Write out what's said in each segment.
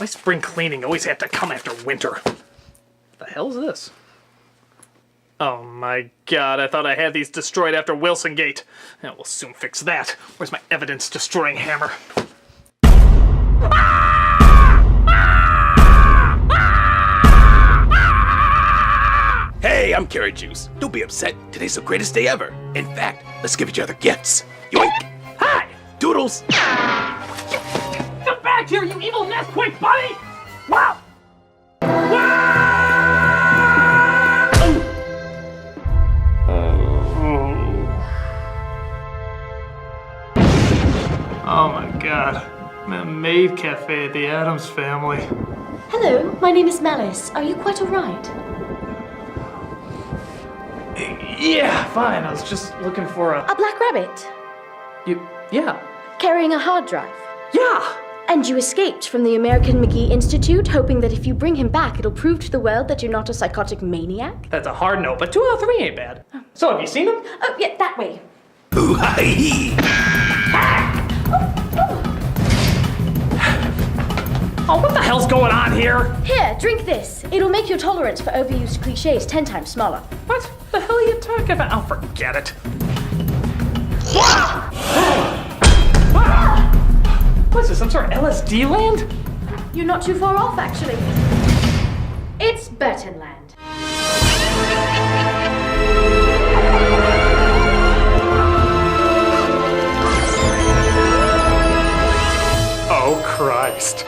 Why spring cleaning always have to come after winter? The hell's this? Oh my god, I thought I had these destroyed after Wilson Gate. Yeah, we'll soon fix that. Where's my evidence-destroying hammer? Hey, I'm Carrot Juice. Don't be upset. Today's the greatest day ever. In fact, let's give each other gifts. Yoink! Hi! Doodles! Get back here, you evil Nesquik buddy! Wow! Oh my god. The maid cafe at the Addams Family. Hello, my name is Malice. Are you quite alright? Yeah, fine. I was just looking for A black rabbit? Yeah. Carrying a hard drive? Yeah! And you escaped from the American McGee Institute, hoping that if you bring him back, it'll prove to the world that you're not a psychotic maniac? That's a hard no, but 2 out of 3 ain't bad. So, have you seen him? Oh, yeah, that way. Ooh-hi-hee! Oh, what the hell's going on here? Here, drink this. It'll make your tolerance for overused cliches 10 times smaller. What the hell are you talking about? Oh, forget it. What is this, some sort of LSD land? You're not too far off, actually. It's Burtonland. Oh, Christ.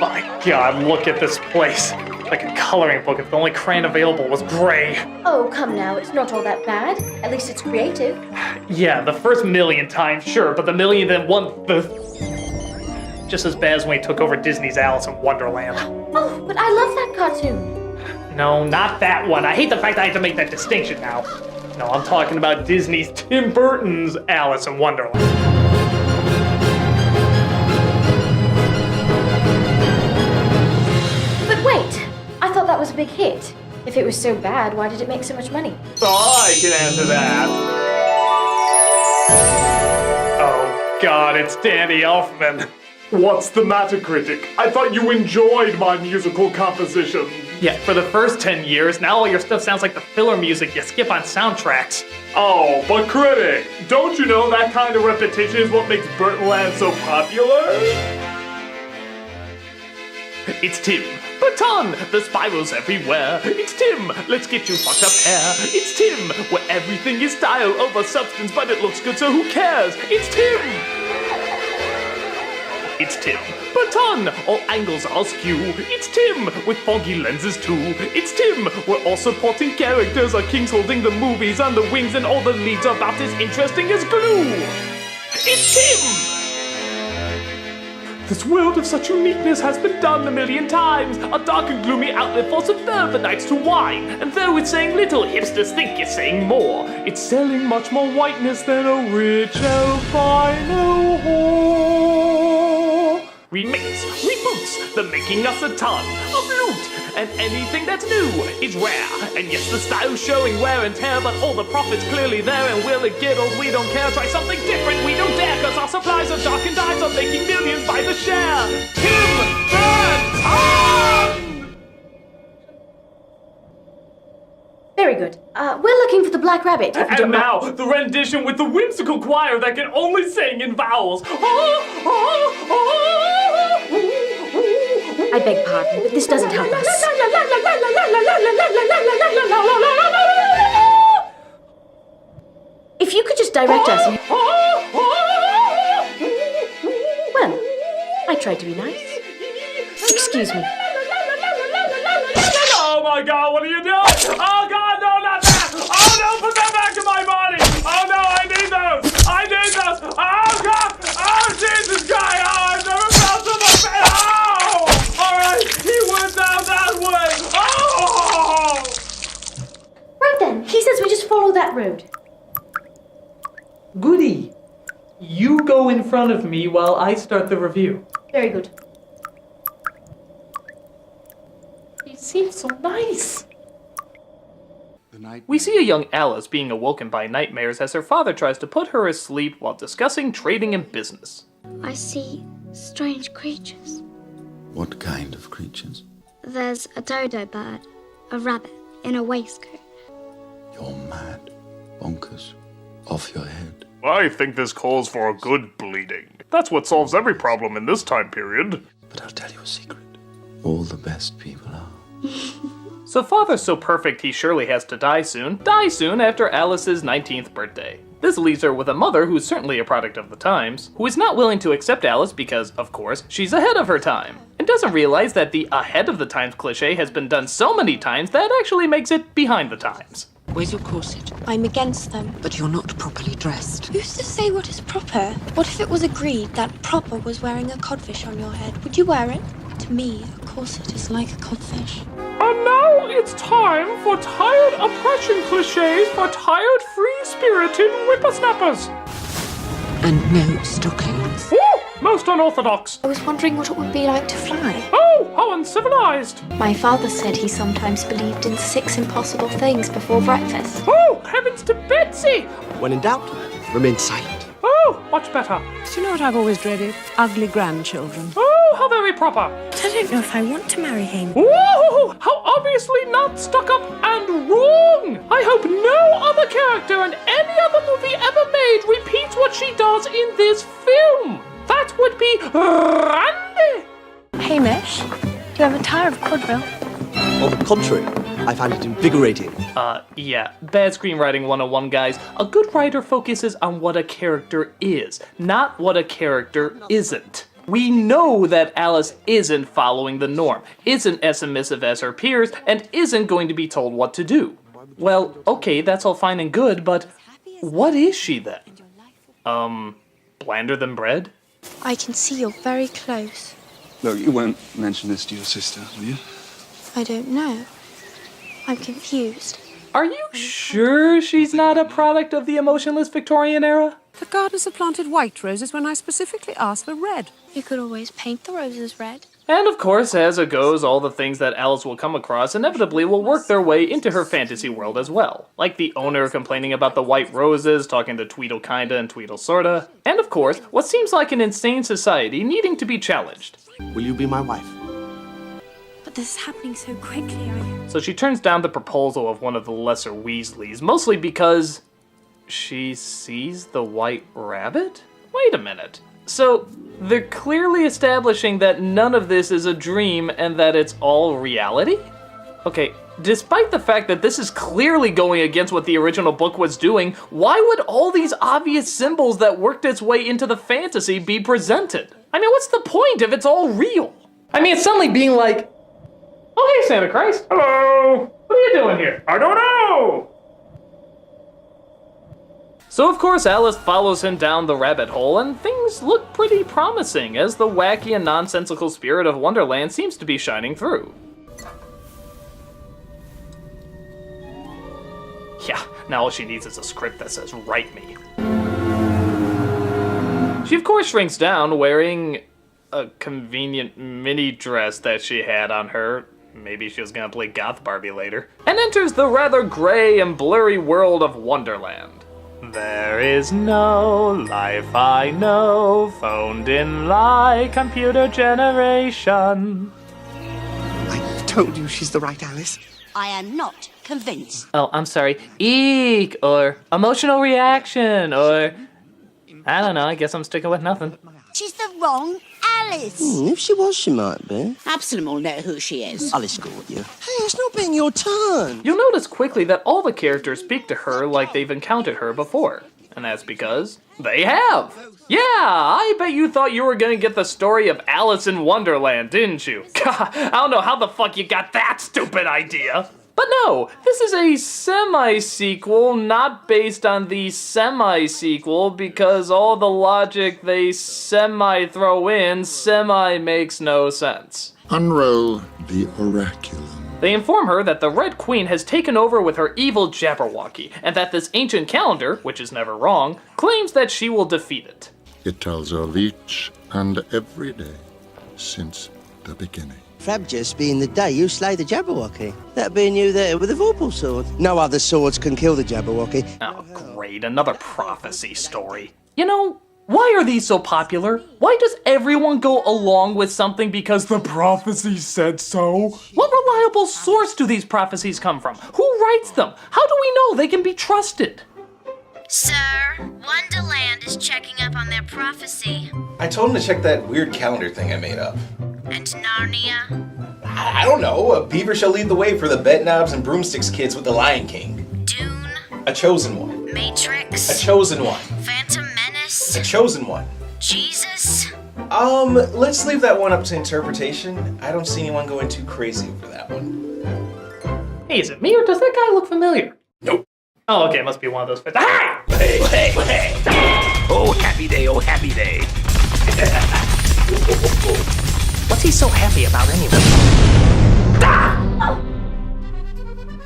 My god, look at this place. Like a coloring book if the only crayon available was gray. Oh, come now, it's not all that bad. At least it's creative. Yeah, the first million times, sure, but the million that won the... Just as bad as when he took over Disney's Alice in Wonderland. Oh, but I love that cartoon. No, not that one. I hate the fact I have to make that distinction now. No, I'm talking about Disney's Tim Burton's Alice in Wonderland. But wait, I thought that was a big hit. If it was so bad, why did it make so much money? I can answer that. Oh god, it's Danny Elfman. What's the matter, Critic? I thought you enjoyed my musical composition. Yeah, for the first 10 years, now all your stuff sounds like the filler music you skip on soundtracks. Oh, but Critic, don't you know that kind of repetition is what makes Burtonland so popular? It's Tim. Baton, the spirals everywhere. It's Tim, let's get you fucked up hair. It's Tim, where everything is style over substance, but it looks good, so who cares? It's Tim. It's Tim. Baton, all angles are skew. It's Tim, with foggy lenses too. It's Tim, where all supporting characters are kings holding the movies on the wings and all the leads are about as interesting as glue. It's Tim. This world of such uniqueness has been done a million times. A dark and gloomy outlet for suburbanites to whine. And though it's saying little, hipsters think it's saying more. It's selling much more whiteness than a rich albino whore. Remakes, reboots, they're making us a ton of loot. And anything that's new is rare. And yes, the style's showing wear and tear, but all the profit's clearly there. And will it get old? We don't care. Try something different, we don't dare. Cause our supplies are dark and dyes are making millions by the share. Tim Burton! Very good. We're looking for the Black Rabbit. If you And don't now, mind. the rendition with the whimsical choir that can only sing in vowels. I beg pardon, but this doesn't help us. If you could just direct us. Well, I tried to be nice. Excuse me. Oh my god, what are you doing? Oh god, no, not that! Oh no, put that back in my body! Oh no, I need those! I need those! Oh god! Oh You go in front of me while I start the review. Very good. He seems so nice. We see a young Alice being awoken by nightmares as her father tries to put her asleep while discussing trading and business. I see strange creatures. What kind of creatures? There's a dodo bird, a rabbit in a waistcoat. You're mad. Bonkers. Off your head. I think this calls for a good bleeding. That's what solves every problem in this time period. But I'll tell you a secret. All the best people are. So father's so perfect he surely has to die soon after Alice's 19th birthday. This leaves her with a mother who's certainly a product of the times, who is not willing to accept Alice because, of course, she's ahead of her time, and doesn't realize that the ahead of the times cliche has been done so many times that actually makes it behind the times. Where's your corset? I'm against them. But you're not properly dressed. Who's to say what is proper? What if it was agreed that proper was wearing a codfish on your head? Would you wear it? To me, a corset is like a codfish. And now it's time for tired oppression cliches for tired free-spirited whippersnappers. And no stockings. Ooh, most unorthodox. I was wondering what it would be like to fly. Oh, how uncivilized. My father said he sometimes believed in 6 impossible things before breakfast. Oh, heavens to Betsy. When in doubt, remain silent. Oh, much better. Do you know what I've always dreaded? Ugly grandchildren. Oh, how very proper. But I don't know if I want to marry him. Ooh, how obviously not stuck up and wrong. I hope no other character in any other movie ever made repeats what she does in this film. That would be Randy. Hamish, do you ever tire of quadrille? On the contrary, I find it invigorating. Yeah, bad screenwriting 101, guys. A good writer focuses on what a character is, not what a character isn't. We know that Alice isn't following the norm, isn't as submissive as her peers, and isn't going to be told what to do. Well, okay, that's all fine and good, but what is she then? Blander than bread? I can see you're very close. Look, you won't mention this to your sister, will you? I don't know. I'm confused. Are you sure she's not a product of the emotionless Victorian era? The gardeners have planted white roses when I specifically asked for red. You could always paint the roses red. And of course, as it goes, all the things that Alice will come across inevitably will work their way into her fantasy world as well. Like the owner complaining about the white roses, talking to Tweedle Kinda and Tweedle Sorta. And of course, what seems like an insane society needing to be challenged. Will you be my wife? But this is happening so quickly, So she turns down the proposal of one of the lesser Weasleys, mostly because she sees the white rabbit? Wait a minute. So, they're clearly establishing that none of this is a dream and that it's all reality? Okay, despite the fact that this is clearly going against what the original book was doing, why would all these obvious symbols that worked its way into the fantasy be presented? I mean, what's the point if it's all real? I mean, it's suddenly being like, oh, hey, Santa Christ. Hello! What are you doing here? I don't know! So of course Alice follows him down the rabbit hole, and things look pretty promising as the wacky and nonsensical spirit of Wonderland seems to be shining through. Yeah, now all she needs is a script that says, write me. She of course shrinks down, wearing a convenient mini dress that she had on her. Maybe she was gonna play Goth Barbie later. And enters the rather gray and blurry world of Wonderland. There is no life I know, phoned in like computer generation. I told you she's the right Alice. I am not convinced. Oh, I'm sorry. Eek, or emotional reaction, or I don't know, I guess I'm sticking with nothing. She's the wrong Alice. If she was, she might be. Absalom will know who she is. I'll escort you. Hey, it's not being your turn. You'll notice quickly that all the characters speak to her like they've encountered her before. And that's because they have. Yeah, I bet you thought you were gonna get the story of Alice in Wonderland, didn't you? God, I don't know how the fuck you got that stupid idea. But no, this is a semi-sequel, not based on the semi-sequel, because all the logic they semi-throw in semi-makes no sense. Unroll the oraculum. They inform her that the Red Queen has taken over with her evil Jabberwocky, and that this ancient calendar, which is never wrong, claims that she will defeat it. It tells of each and every day since the beginning. Frabjous being the day you slay the Jabberwocky. That being you there with a Vorpal sword. No other swords can kill the Jabberwocky. Oh, great, another prophecy story. You know, why are these so popular? Why does everyone go along with something because the prophecy said so? What reliable source do these prophecies come from? Who writes them? How do we know they can be trusted? Sir, Wonderland is checking up on their prophecy. I told him to check that weird calendar thing I made up. And Narnia? I don't know. A beaver shall lead the way for the bedknobs and broomsticks kids with the Lion King. Dune? A chosen one. Matrix? A chosen one. Phantom Menace? A chosen one. Jesus? Let's leave that one up to interpretation. I don't see anyone going too crazy over that one. Hey, is it me or does that guy look familiar? Nope. Oh, okay, it must be one of those fits. Ah! Hey, hey, hey! Oh, happy day, oh, happy day. What's he so happy about anyway?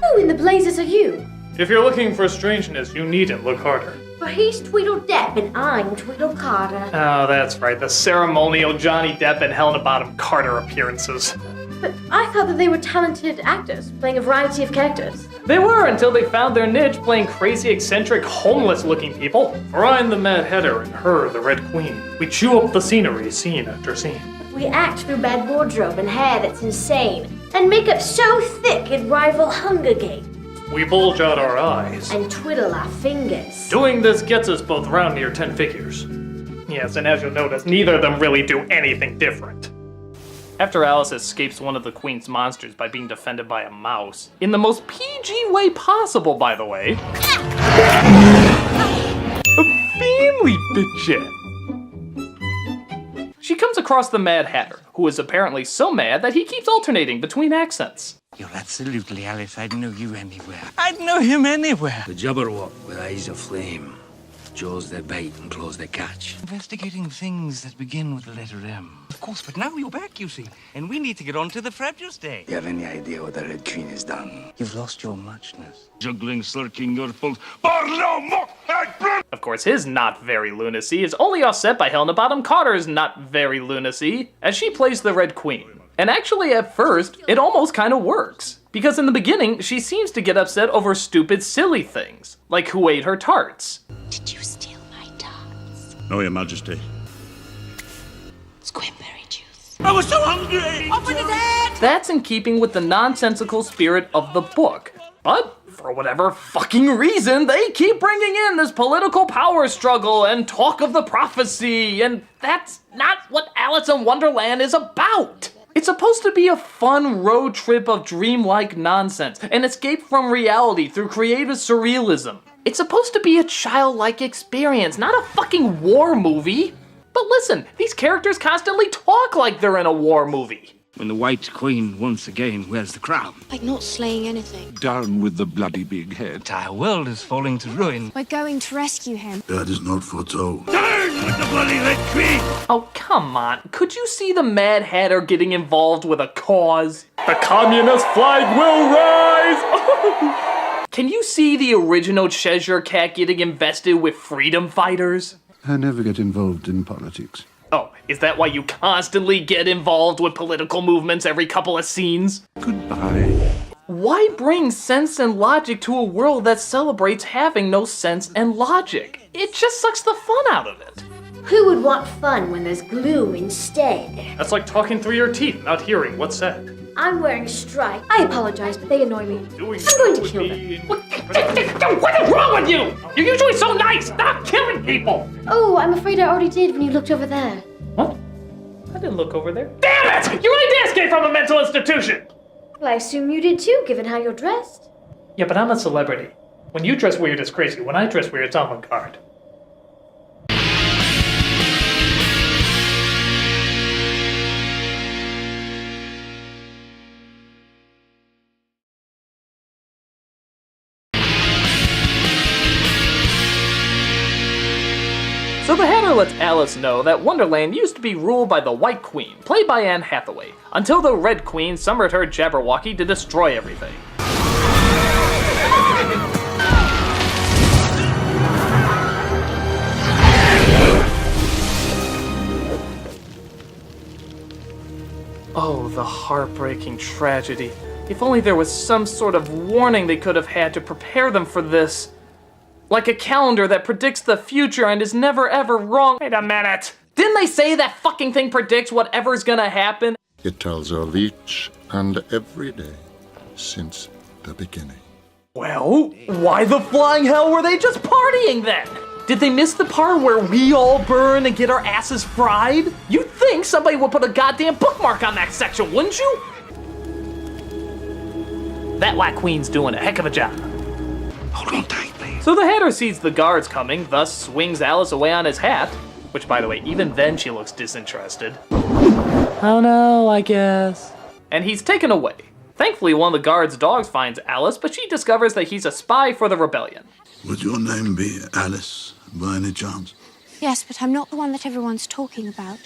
Who in the blazes are you? If you're looking for strangeness, you needn't look harder. Well, he's Tweedledepp and I'm Tweedle Carter. Oh, that's right, the ceremonial Johnny Depp and Helena Bottom Carter appearances. But I thought that they were talented actors, playing a variety of characters. They were until they found their niche playing crazy, eccentric, homeless-looking people. For I'm the Mad Hatter and her the Red Queen. We chew up the scenery scene after scene. We act through bad wardrobe and hair that's insane, and makeup so thick it rival Hunger Games. We bulge out our eyes. And twiddle our fingers. Doing this gets us both round near 10 figures. Yes, and as you'll notice, neither of them really do anything different. After Alice escapes one of the Queen's monsters by being defended by a mouse, in the most PG way possible, by the way, a family picture. She comes across the Mad Hatter, who is apparently so mad that he keeps alternating between accents. You're absolutely Alice. I'd know you anywhere. I'd know him anywhere. The Jabberwock with eyes of flame. Jaws that bite and claws that catch. Investigating things that begin with the letter M. Of course, but now you're back, you see. And we need to get on to the Frabjous Day. You have any idea what the Red Queen has done? You've lost your muchness. Juggling, slurking your fault. Of course, his not very lunacy is only offset by Helena Bottom Carter's not very lunacy, as she plays the Red Queen. And actually, at first, it almost kind of works. Because in the beginning, she seems to get upset over stupid, silly things, like who ate her tarts. Did you steal my tarts? No, Your Majesty. Squimberry juice. I was so hungry! Open his head! That's in keeping with the nonsensical spirit of the book. But, for whatever fucking reason, they keep bringing in this political power struggle and talk of the prophecy, and that's not what Alice in Wonderland is about. It's supposed to be a fun road trip of dreamlike nonsense, an escape from reality through creative surrealism. It's supposed to be a childlike experience, not a fucking war movie. But listen, these characters constantly talk like they're in a war movie. When the White Queen once again wears the crown. Like not slaying anything. Down with the bloody big head. The entire world is falling to ruin. We're going to rescue him. That is not foretold. Down with the bloody Red Queen! Oh, come on. Could you see the Mad Hatter getting involved with a cause? The communist flag will rise! Can you see the original Cheshire Cat getting invested with freedom fighters? I never get involved in politics. Oh, is that why you constantly get involved with political movements every couple of scenes? Goodbye. Why bring sense and logic to a world that celebrates having no sense and logic? It just sucks the fun out of it. Who would want fun when there's gloom instead? That's like talking through your teeth, not hearing what's said. I'm wearing stripes. I apologize, but they annoy me. I'm going to kill them. What is wrong with you? You're usually so nice. Stop killing people. Oh, I'm afraid I already did when you looked over there. What? I didn't look over there. Damn it! You really did escape from a mental institution! Well, I assume you did too, given how you're dressed. Yeah, but I'm a celebrity. When you dress weird, it's crazy. When I dress weird, it's avant-garde. So the Hatter lets Alice Alice know that Wonderland used to be ruled by the White Queen, played by Anne Hathaway, until the Red Queen summoned her Jabberwocky to destroy everything. Oh, the heartbreaking tragedy. If only there was some sort of warning they could have had to prepare them for this. Like a calendar that predicts the future and is never ever wrong. Wait a minute. Didn't they say that fucking thing predicts whatever's gonna happen? It tells of each and every day since the beginning. Well, why the flying hell were they just partying then? Did they miss the part where we all burn and get our asses fried? You'd think somebody would put a goddamn bookmark on that section, wouldn't you? That White Queen's doing a heck of a job. Hold on tight, please. So the Hatter sees the guards coming, thus swings Alice away on his hat. Which, by the way, even then she looks disinterested. Oh no, I guess. And he's taken away. Thankfully, one of the guards' dogs finds Alice, but she discovers that he's a spy for the rebellion. Would your name be Alice, by any chance? Yes, but I'm not the one that everyone's talking about.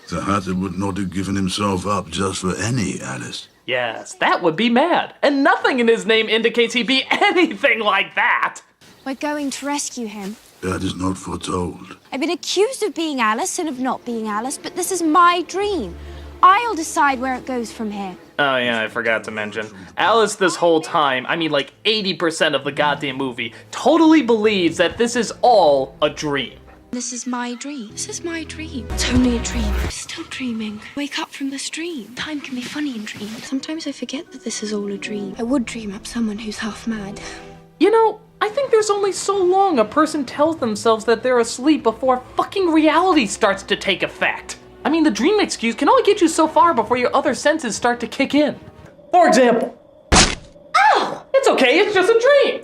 The Hatter would not have given himself up just for any Alice. Yes, that would be mad. And nothing in his name indicates he'd be anything like that. We're going to rescue him. That is not foretold. I've been accused of being Alice and of not being Alice, but this is my dream. I'll decide where it goes from here. Oh yeah, I forgot to mention. Alice this whole time, I mean like 80% of the goddamn movie, totally believes that this is all a dream. This is my dream. This is my dream. It's only a dream. I'm still dreaming. Wake up from this dream. Time can be funny in dreams. Sometimes I forget that this is all a dream. I would dream up someone who's half mad. You know, I think there's only so long a person tells themselves that they're asleep before fucking reality starts to take effect. I mean, the dream excuse can only get you so far before your other senses start to kick in. For example, oh, it's okay, it's just a dream.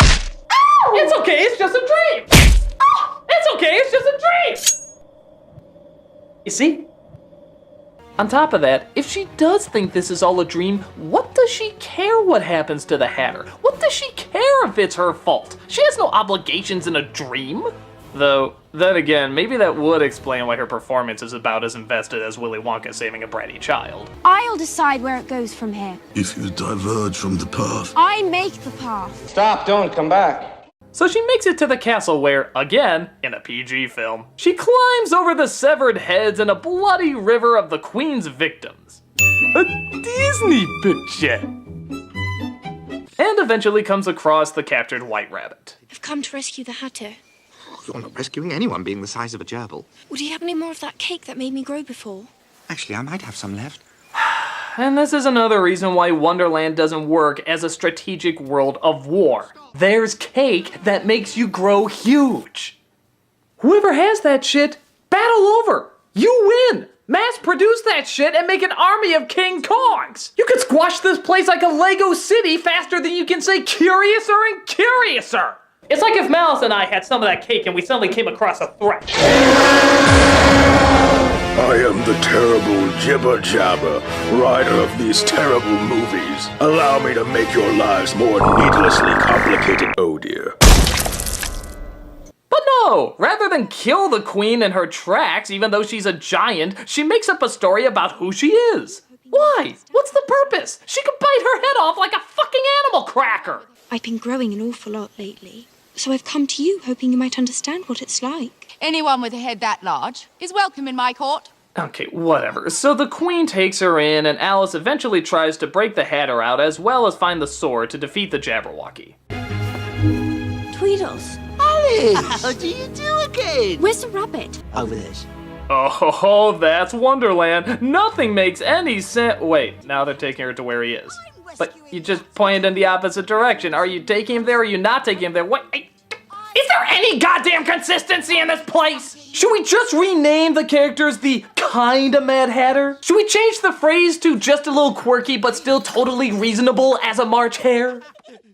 Oh, it's okay, it's just a dream. Oh, it's okay, it's just a dream. You see? On top of that, if she does think this is all a dream, what does she care what happens to the Hatter? What does she care if it's her fault? She has no obligations in a dream. Though, then again, maybe that would explain why her performance is about as invested as Willy Wonka saving a bratty child. I'll decide where it goes from here. If you diverge from the path. I make the path. Stop, don't come back. So she makes it to the castle where, again, in a PG film, she climbs over the severed heads in a bloody river of the Queen's victims. A Disney picture. And eventually comes across the captured White Rabbit. I've come to rescue the Hatter. You're not rescuing anyone being the size of a gerbil. Would you have any more of that cake that made me grow before? Actually, I might have some left. And this is another reason why Wonderland doesn't work as a strategic world of war. There's cake that makes you grow huge. Whoever has that shit, battle over. You win. Mass produce that shit and make an army of King Kongs. You could squash this place like a Lego city faster than you can say curiouser and curiouser. It's like if Malice and I had some of that cake and we suddenly came across a threat. I am the terrible Jibber Jabber, writer of these terrible movies. Allow me to make your lives more needlessly complicated, oh dear. But no, rather than kill the Queen in her tracks, even though she's a giant, she makes up a story about who she is. Why? What's the purpose? She could bite her head off like a fucking animal cracker. I've been growing an awful lot lately, so I've come to you hoping you might understand what it's like. Anyone with a head that large is welcome in my court. Okay, whatever. So the Queen takes her in, and Alice eventually tries to break the Hatter out as well as find the sword to defeat the Jabberwocky. Tweedles. Alice! How do you do again? Where's the rabbit? Over this. Oh, that's Wonderland. Nothing makes any sense. Wait, now they're taking her to where he is. But you just pointed in the opposite direction. Are you taking him there or are you not taking him there? What? Is there any goddamn consistency in this place? Should we just rename the characters the Kinda Mad Hatter? Should we change the phrase to just a little quirky but still totally reasonable as a March Hare?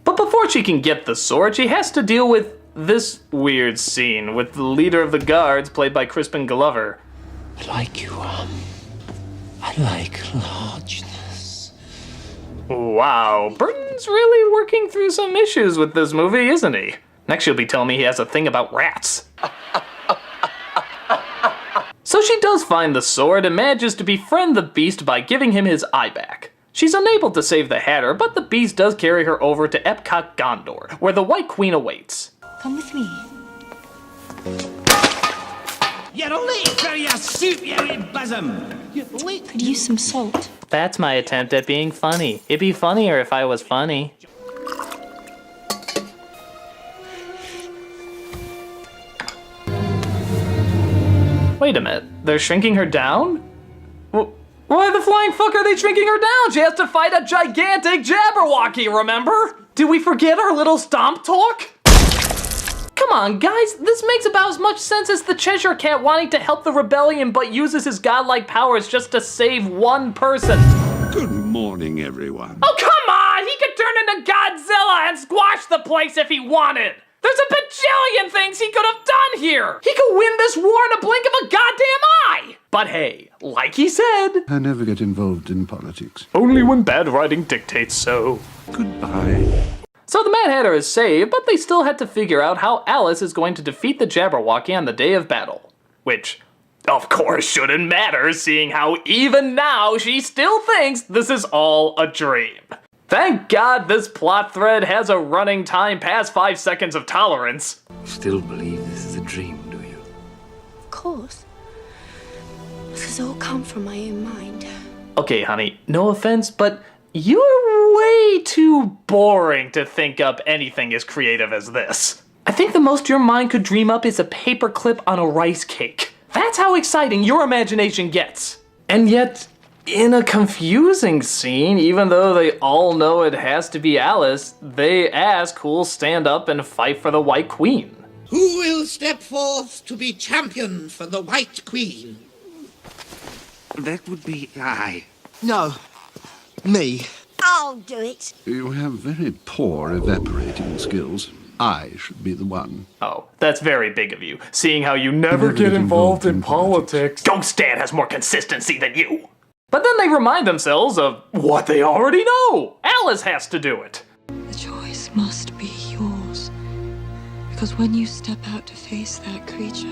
But before she can get the sword, she has to deal with this weird scene with the leader of the guards, played by Crispin Glover. I like you, I like largeness. Wow, Burton's really working through some issues with this movie, isn't he? Next she'll be telling me he has a thing about rats. So she does find the sword and manages to befriend the Beast by giving him his eye back. She's unable to save the Hatter, but the Beast does carry her over to Epcot Gondor, where the White Queen awaits. Come with me. You're late for your soup, you wee bosom. Could use some salt. That's my attempt at being funny. It'd be funnier if I was funny. Wait a minute, they're shrinking her down? Why the flying fuck are they shrinking her down? She has to fight a gigantic Jabberwocky, remember? Did we forget our little stomp talk? Come on, guys, this makes about as much sense as the Cheshire Cat wanting to help the rebellion but uses his godlike powers just to save one person. Good morning, everyone. Oh, come on! He could turn into Godzilla and squash the place if he wanted! There's a bajillion things he could have done here! He could win this war in a blink of a goddamn eye! But hey, like he said... I never get involved in politics. Only when bad writing dictates so. Goodbye. So the Mad Hatter is saved, but they still had to figure out how Alice is going to defeat the Jabberwocky on the day of battle. Which, of course, shouldn't matter, seeing how even now she still thinks this is all a dream. Thank God this plot thread has a running time past 5 seconds of tolerance. You still believe this is a dream, do you? Of course. This has all come from my own mind. Okay, honey, no offense, but you're way too boring to think up anything as creative as this. I think the most your mind could dream up is a paperclip on a rice cake. That's how exciting your imagination gets. And yet, in a confusing scene, even though they all know it has to be Alice, they ask who'll stand up and fight for the White Queen. Who will step forth to be champion for the White Queen? That would be I. No. Me. I'll do it. You have very poor evaporating skills. I should be the one. Oh, that's very big of you, seeing how you never get involved in politics. Ghost Dad has more consistency than you. But then they remind themselves of what they already know. Alice has to do it. The choice must be yours. Because when you step out to face that creature,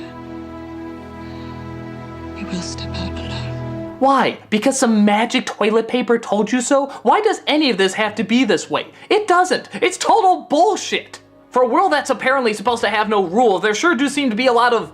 you will step out alone. Why? Because some magic toilet paper told you so? Why does any of this have to be this way? It doesn't. It's total bullshit. For a world that's apparently supposed to have no rules, there sure do seem to be a lot of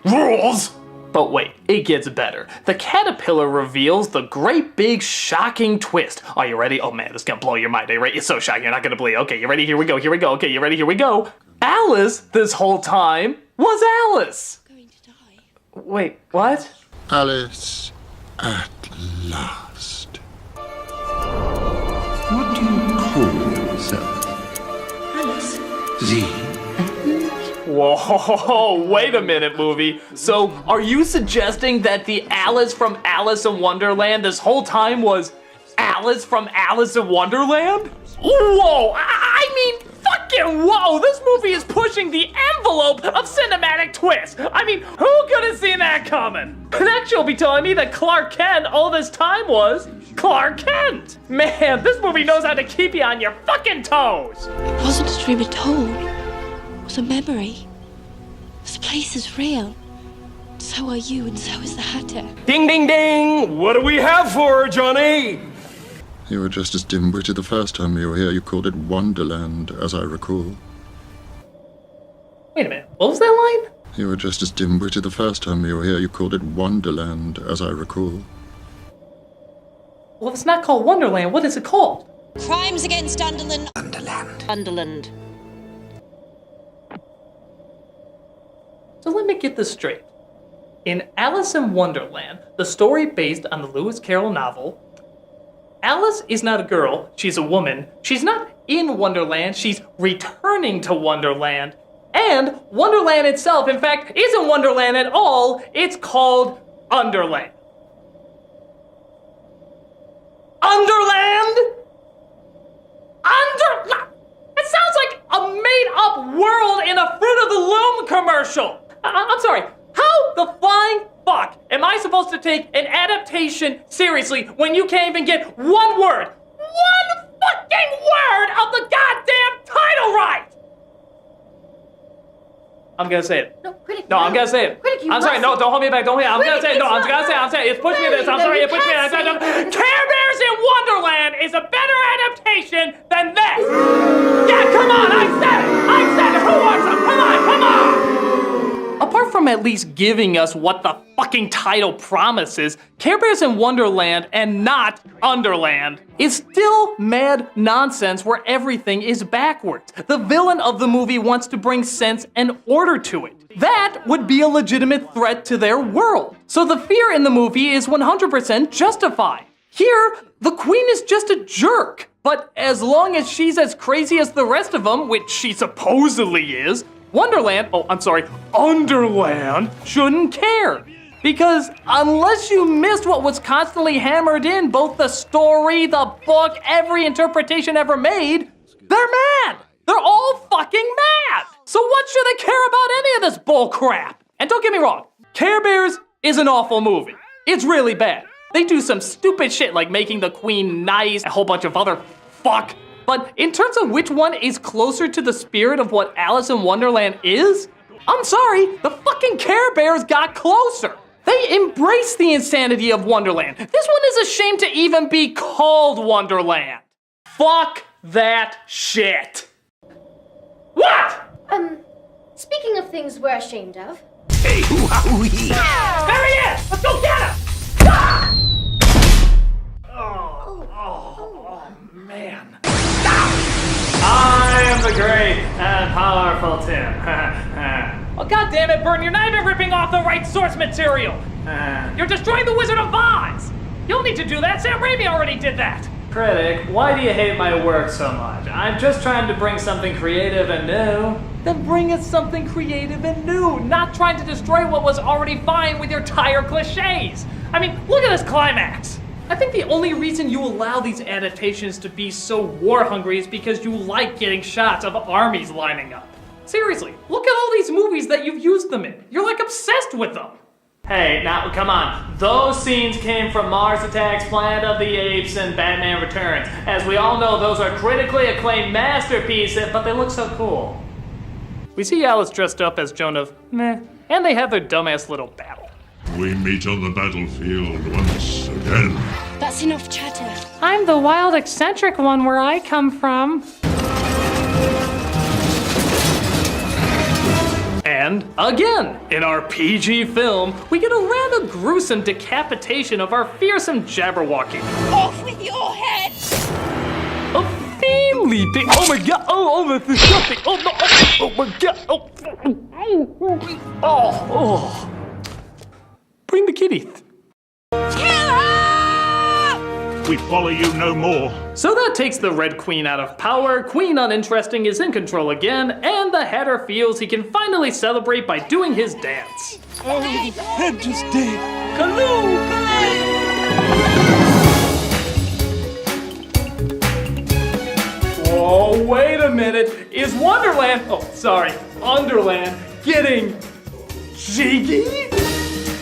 rules. But wait, it gets better. The caterpillar reveals the great big shocking twist. Are you ready? Oh man, this is gonna blow your mind. Are you ready? It's so shocking, you're not gonna believe. Okay, you ready? Here we go, here we go. Okay, you ready? Here we go. Alice, this whole time, was Alice. Going to die. Wait, what? Alice, at last. What do you call yourself? Alice. The Whoa, wait a minute, movie. So, are you suggesting that the Alice from Alice in Wonderland this whole time was Alice from Alice in Wonderland? Whoa, I mean, fucking whoa, this movie is pushing the envelope of cinematic twist. I mean, who could have seen that coming? Next you'll be telling me that Clark Kent all this time was Clark Kent. Man, this movie knows how to keep you on your fucking toes. It wasn't a dream at all. It was a memory. This place is real. So are you, and so is the Hatter. Ding, ding, ding! What do we have for her, Johnny? You were just as dim-witted the first time you were here. You called it Wonderland, as I recall. Wait a minute, what was that line? You were just as dim-witted the first time you were here. You called it Wonderland, as I recall. Well, if it's not called Wonderland, what is it called? Crimes against Wonderland. Wonderland. So let me get this straight. In Alice in Wonderland, the story based on the Lewis Carroll novel, Alice is not a girl, she's a woman. She's not in Wonderland, she's returning to Wonderland. And Wonderland itself, in fact, isn't Wonderland at all, it's called Underland. Underland? It sounds like a made-up world in a Fruit of the Loom commercial. I'm sorry, how the flying fuck am I supposed to take an adaptation seriously when you can't even get one word, one fucking word of the goddamn title right? I'm gonna say it. No, Critic. No, I'm gonna say it. Critic, you I'm sorry. must No, say don't hold me back. Don't hold me. I'm gonna say it. No, I'm gonna say it. I'm saying it. It's pushed me to this. I'm sorry. It pushed me to this. Care Bears in Wonderland is a better adaptation than this. Yeah, come on. I said it. I said it. Who wants them? Come on. Come on. Apart from at least giving us what the fucking title promises, Care Bears in Wonderland and not Underland is still mad nonsense where everything is backwards. The villain of the movie wants to bring sense and order to it. That would be a legitimate threat to their world. So the fear in the movie is 100% justified. Here, the queen is just a jerk. But as long as she's as crazy as the rest of them, which she supposedly is, Underland shouldn't care. Because unless you missed what was constantly hammered in both the story, the book, every interpretation ever made, they're mad. They're all fucking mad. So what should they care about any of this bull crap? And don't get me wrong, Care Bears is an awful movie. It's really bad. They do some stupid shit like making the queen nice, a whole bunch of other fuck. But in terms of which one is closer to the spirit of what Alice in Wonderland is, I'm sorry, the fucking Care Bears got closer. They embrace the insanity of Wonderland. This one is ashamed to even be called Wonderland. Fuck that shit. What? Speaking of things we're ashamed of. Hey, hoo-ha-hoo-hee! There he is! Let's go get him! Ah! Oh, man. I am the great and powerful Tim. Oh, God damn it, Burton, you're not even ripping off the right source material. You're destroying the Wizard of Oz. You don't need to do that. Sam Raimi already did that. Critic, why do you hate my work so much? I'm just trying to bring something creative and new. Then bring us something creative and new, not trying to destroy what was already fine with your tired cliches. I mean, look at this climax. I think the only reason you allow these adaptations to be so war-hungry is because you like getting shots of armies lining up. Seriously, look at all these movies that you've used them in. You're like obsessed with them. Hey, now come on. Those scenes came from Mars Attacks, Planet of the Apes, and Batman Returns. As we all know, those are critically acclaimed masterpieces, but they look so cool. We see Alice dressed up as Joan of Meh, and they have their dumbass little battle. We meet on the battlefield once again. That's enough chatter. I'm the wild, eccentric one where I come from. And again, in our PG film, we get a rather gruesome decapitation of our fearsome Jabberwocky. Off with your head! A fiend leaping. Oh my god! Oh, this is nothing! Oh no! Oh my god! Oh! Bring the kitty. We follow you no more. So that takes the Red Queen out of power, Queen Uninteresting is in control again, and the Hatter feels he can finally celebrate by doing his dance. Oh, I'm just dead. Kaloo! Oh, wait a minute. Is Underland getting jiggy?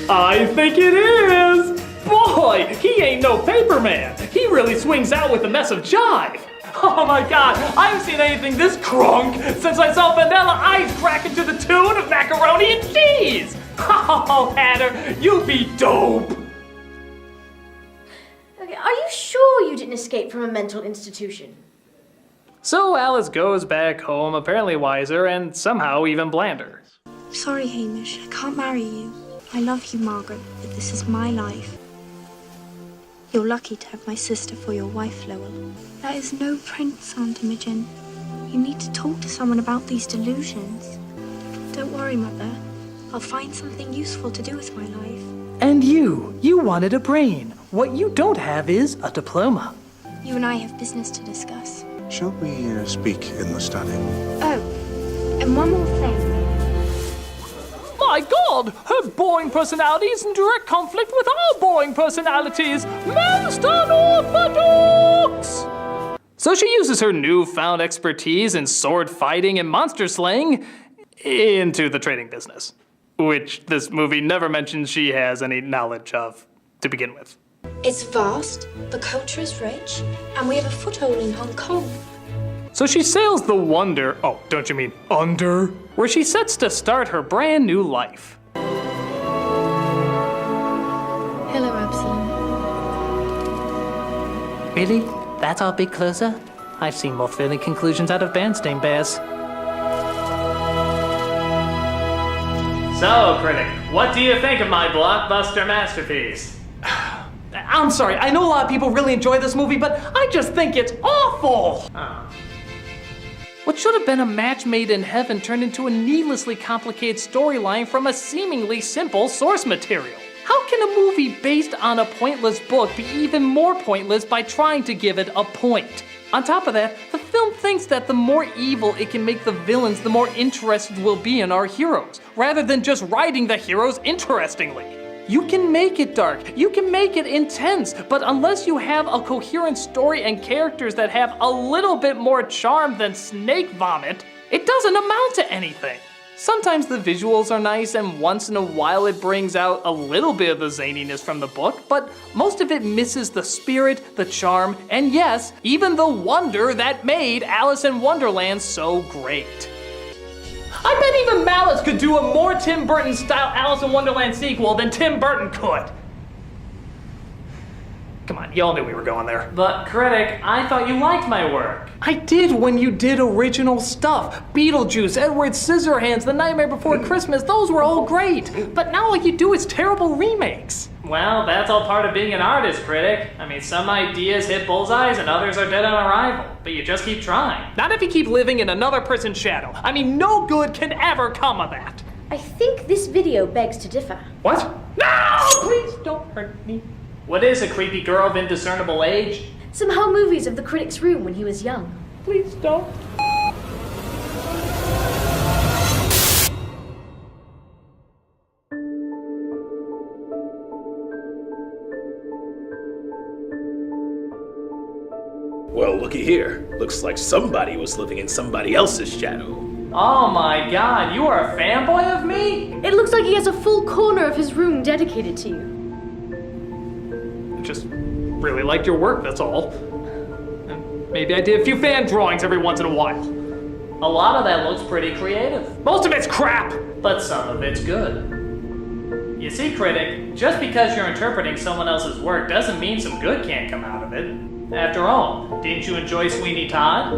I think it is. Boy, he ain't no paper man. He really swings out with a mess of jive. Oh my god, I haven't seen anything this crunk since I saw Vanilla Ice cracking to the tune of macaroni and cheese. Oh, Hatter, you be dope. Okay, are you sure you didn't escape from a mental institution? So Alice goes back home, apparently wiser and somehow even blander. Sorry, Hamish, I can't marry you. I love you, Margaret, but this is my life. You're lucky to have my sister for your wife, Lowell. That is no prince, Aunt Imogen. You need to talk to someone about these delusions. Don't worry, Mother. I'll find something useful to do with my life. And you wanted a brain. What you don't have is a diploma. You and I have business to discuss. Shall we speak in the study? Oh, and one more thing. My god, her boring personality is in direct conflict with our boring personalities. Most unorthodox! So she uses her newfound expertise in sword fighting and monster slaying into the trading business, which this movie never mentions she has any knowledge of to begin with. It's vast, the culture is rich, and we have a foothold in Hong Kong. So she sails the Wonder, oh, don't you mean under, where she sets to start her brand new life. Hello, Absalom. Really? That's our big closer? I've seen more thrilling conclusions out of Bernstein Bears. So, Critic, what do you think of my blockbuster masterpiece? I'm sorry, I know a lot of people really enjoy this movie, but I just think it's awful! Oh. What should have been a match made in heaven turned into a needlessly complicated storyline from a seemingly simple source material. How can a movie based on a pointless book be even more pointless by trying to give it a point? On top of that, the film thinks that the more evil it can make the villains, the more interested we'll be in our heroes, rather than just writing the heroes interestingly. You can make it dark, you can make it intense, but unless you have a coherent story and characters that have a little bit more charm than snake vomit, it doesn't amount to anything. Sometimes the visuals are nice and once in a while it brings out a little bit of the zaniness from the book, but most of it misses the spirit, the charm, and yes, even the wonder that made Alice in Wonderland so great. I bet even Malice could do a more Tim Burton-style Alice in Wonderland sequel than Tim Burton could. Come on, y'all knew we were going there. But, Critic, I thought you liked my work. I did when you did original stuff. Beetlejuice, Edward Scissorhands, The Nightmare Before Christmas, those were all great. But now all you do is terrible remakes. Well, that's all part of being an artist, Critic. I mean, some ideas hit bullseyes and others are dead on arrival. But you just keep trying. Not if you keep living in another person's shadow. I mean, no good can ever come of that. I think this video begs to differ. What? No! Please don't hurt me. What is a creepy girl of indiscernible age? Some home movies of the critic's room when he was young. Please don't. Well, looky here. Looks like somebody was living in somebody else's shadow. Oh my god, you are a fanboy of me? It looks like he has a full corner of his room dedicated to you. Just really liked your work, that's all. And maybe I did a few fan drawings every once in a while. A lot of that looks pretty creative. Most of it's crap, but some of it's good. You see, Critic, just because you're interpreting someone else's work doesn't mean some good can't come out of it. After all, didn't you enjoy Sweeney Todd?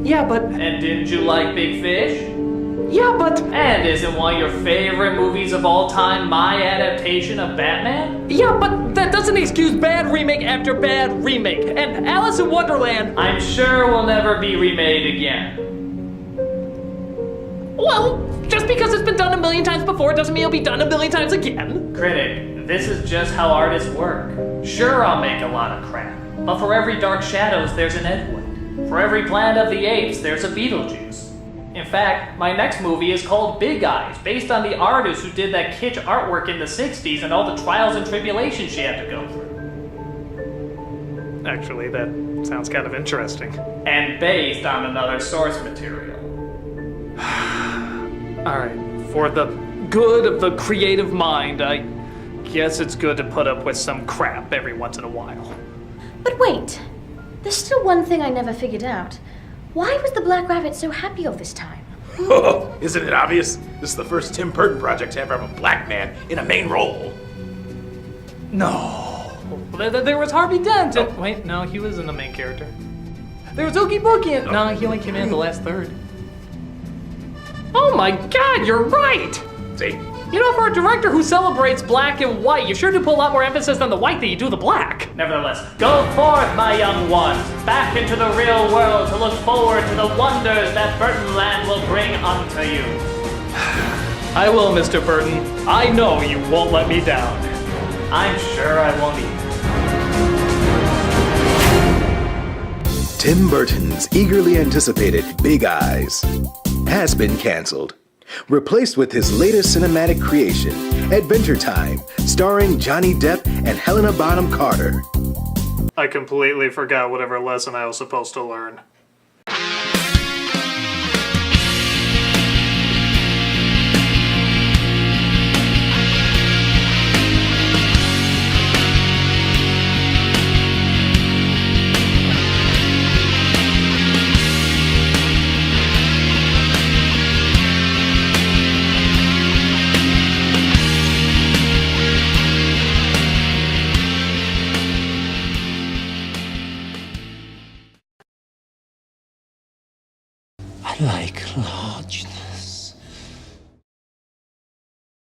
Yeah, but... And didn't you like Big Fish? Yeah, but... And isn't one of your favorite movies of all time my adaptation of Batman? Yeah, but that doesn't excuse bad remake after bad remake. And Alice in Wonderland, I'm sure will never be remade again. Well, just because it's been done a million times before doesn't mean it'll be done a million times again. Critic, this is just how artists work. Sure, I'll make a lot of crap. But for every Dark Shadows, there's an Ed Wood. For every Planet of the Apes, there's a Beetlejuice. In fact, my next movie is called Big Eyes, based on the artist who did that kitsch artwork in the 60s and all the trials and tribulations she had to go through. Actually, that sounds kind of interesting. And based on another source material. Alright, for the good of the creative mind, I guess it's good to put up with some crap every once in a while. But wait, there's still one thing I never figured out. Why was the Black Rabbit so happy all this time? Oh, isn't it obvious? This is the first Tim Burton project to ever have a black man in a main role. No. There was Harvey Dent. Oh. Wait, no, he wasn't the main character. There was Oogie Boogie. No, he only came in the last third. Oh my god, you're right! See? You know, for a director who celebrates black and white, you sure do put a lot more emphasis on the white than you do the black. Nevertheless, go forth, my young ones, back into the real world to look forward to the wonders that Burtonland will bring unto you. I will, Mr. Burton. I know you won't let me down. I'm sure I won't either. Tim Burton's eagerly anticipated Big Eyes has been canceled. Replaced with his latest cinematic creation, Adventure Time, starring Johnny Depp and Helena Bonham Carter. I completely forgot whatever lesson I was supposed to learn. I like large things.